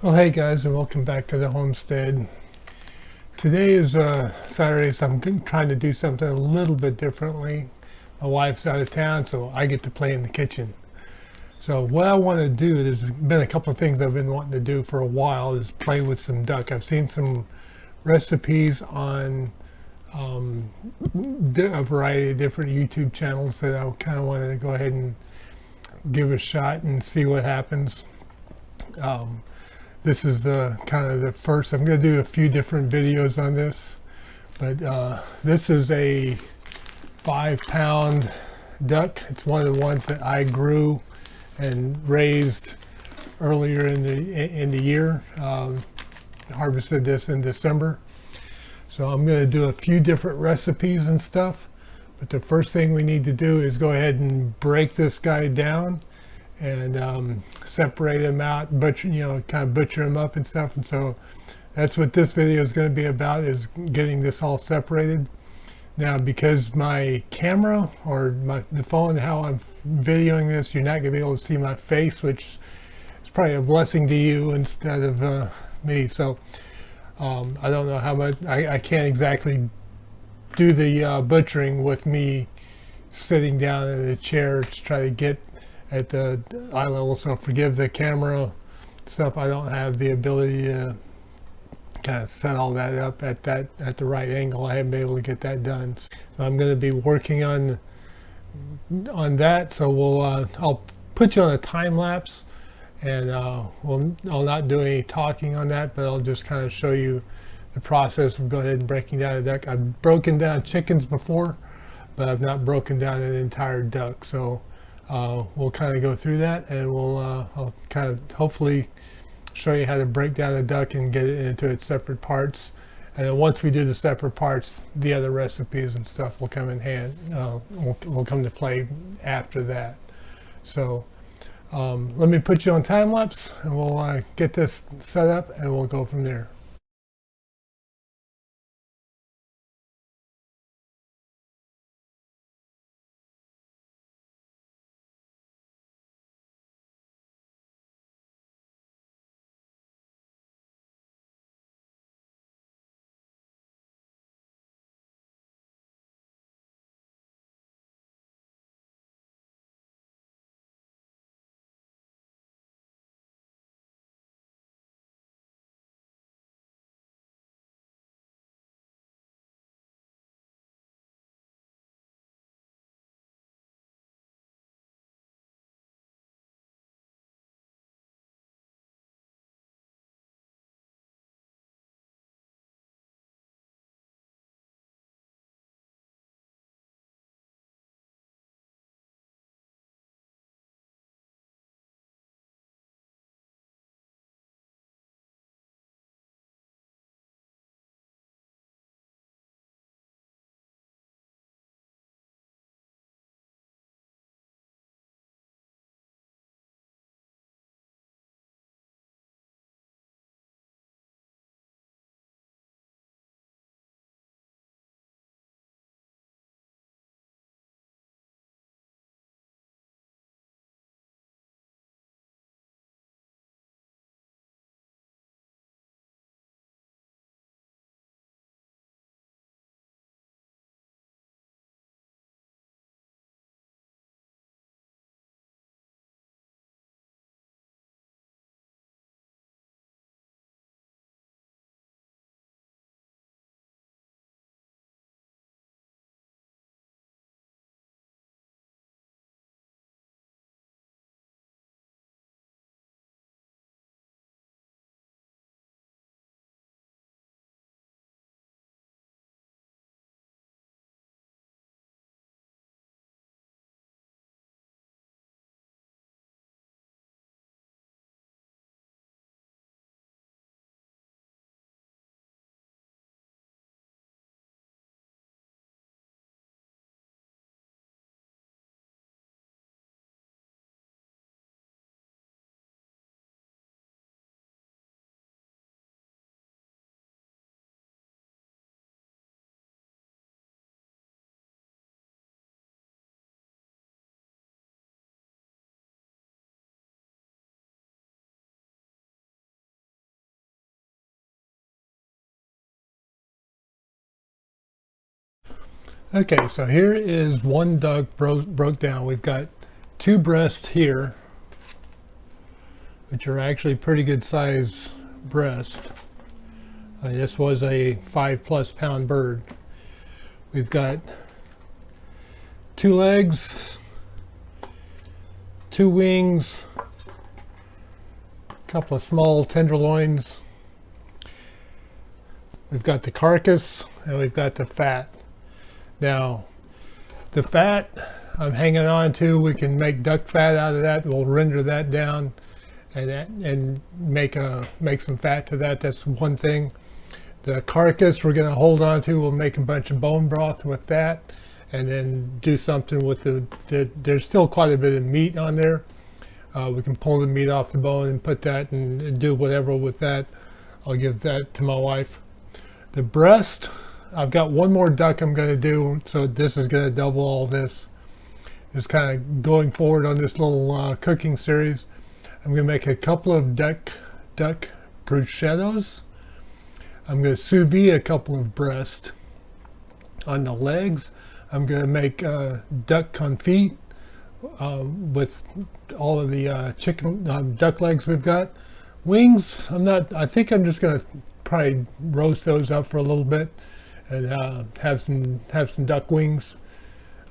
Well, hey guys, and welcome back to the homestead. Today is Saturday, so I'm trying to do something a little bit differently. My wife's out of town, so I get to play in the kitchen. So what I want to do, there's been a couple of things I've been wanting to do for a while, is play with some duck. I've seen some recipes on a variety of different YouTube channels that I kind of wanted to go ahead and give a shot and see what happens. This is the kind of the first. I'm going to do a few different videos on this, but this is a 5-pound duck. It's one of the ones that I grew and raised earlier in the year. Harvested this in December. So I'm going to do a few different recipes and stuff, but the first thing we need to do is go ahead and break this guy down and separate them out, butcher, kind of butcher them up and stuff. And so that's what this video is going to be about, is getting this all separated. Now, because my camera or the phone, how I'm videoing this, you're not going to be able to see my face, which is probably a blessing to you instead of me. So I don't know how much, I can't exactly do the butchering with me sitting down in a chair to try to get at the eye level, so forgive the camera stuff. I don't have the ability to kind of set all that up at the right angle. I haven't been able to get that done. So I'm going to be working on that. So I'll put you on a time lapse, and I'll not do any talking on that, but I'll just kind of show you the process of going ahead and breaking down a duck. I've broken down chickens before, but I've not broken down an entire duck. So we'll kind of go through that, and I'll kind of hopefully show you how to break down a duck and get it into its separate parts. And then once we do the separate parts, the other recipes and stuff will come in hand, will come to play after that. So let me put you on time lapse, and we'll get this set up, and we'll go from there. Okay, so here is one duck broke down. We've got two breasts here, which are actually pretty good size breasts. This was a 5+ pound bird. We've got two legs, two wings, a couple of small tenderloins. We've got the carcass and we've got the fat. Now, the fat I'm hanging on to, we can make duck fat out of that. We'll render that down and make some fat to that. That's one thing. The carcass we're going to hold on to. We'll make a bunch of bone broth with that, and then do something with there's still quite a bit of meat on there. We can pull the meat off the bone and put that and do whatever with that. I'll give that to my wife. The breast, I've got one more duck I'm going to do, so this is going to double all this. Just kind of going forward on this little cooking series. I'm going to make a couple of duck bruschettos. I'm going to sous vide a couple of breast. On the legs, I'm going to make duck confit with all of the chicken duck legs we've got. Wings, I think I'm just going to probably roast those up for a little bit and have some duck wings.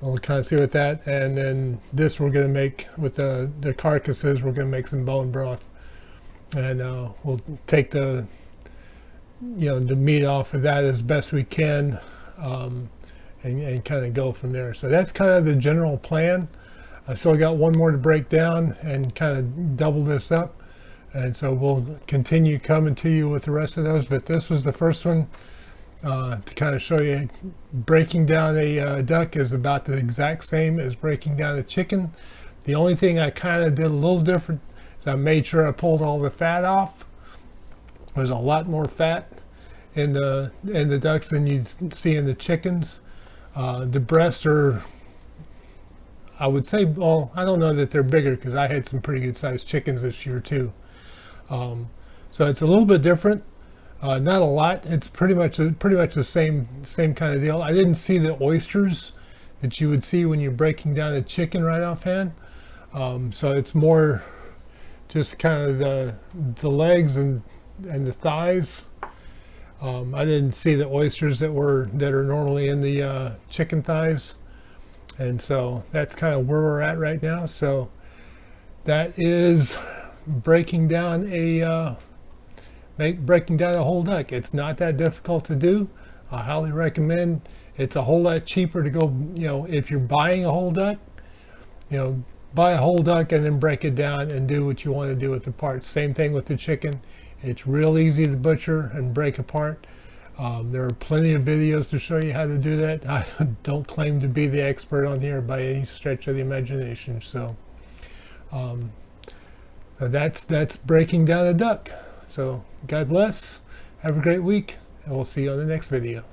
We'll kind of see with that. And then this we're going to make with the carcasses, we're going to make some bone broth. And we'll take the meat off of that as best we can, and kind of go from there. So that's kind of the general plan. I've still got one more to break down and kind of double this up. And so we'll continue coming to you with the rest of those. But this was the first one to kind of show you breaking down a duck is about the exact same as breaking down a chicken. The only thing I kind of did a little different is I made sure I pulled all the fat off. There's a lot more fat in the ducks than you see in the chickens. The breasts are, I would say, well, I don't know that they're bigger because I had some pretty good sized chickens this year too. So it's a little bit different, not a lot. It's pretty much the same kind of deal. I didn't see the oysters that you would see when you're breaking down a chicken right offhand. So it's more just kind of the legs and the thighs. I didn't see the oysters that are normally in the chicken thighs, and so that's kind of where we're at right now. So that is breaking down a whole duck. It's not that difficult to do. I highly recommend. It's a whole lot cheaper to go, if you're buying a whole duck, buy a whole duck and then break it down and do what you want to do with the parts. Same thing with the chicken. It's real easy to butcher and break apart. There are plenty of videos to show you how to do that. I don't claim to be the expert on here by any stretch of the imagination. So that's breaking down a duck. So God bless. Have a great week, and we'll see you on the next video.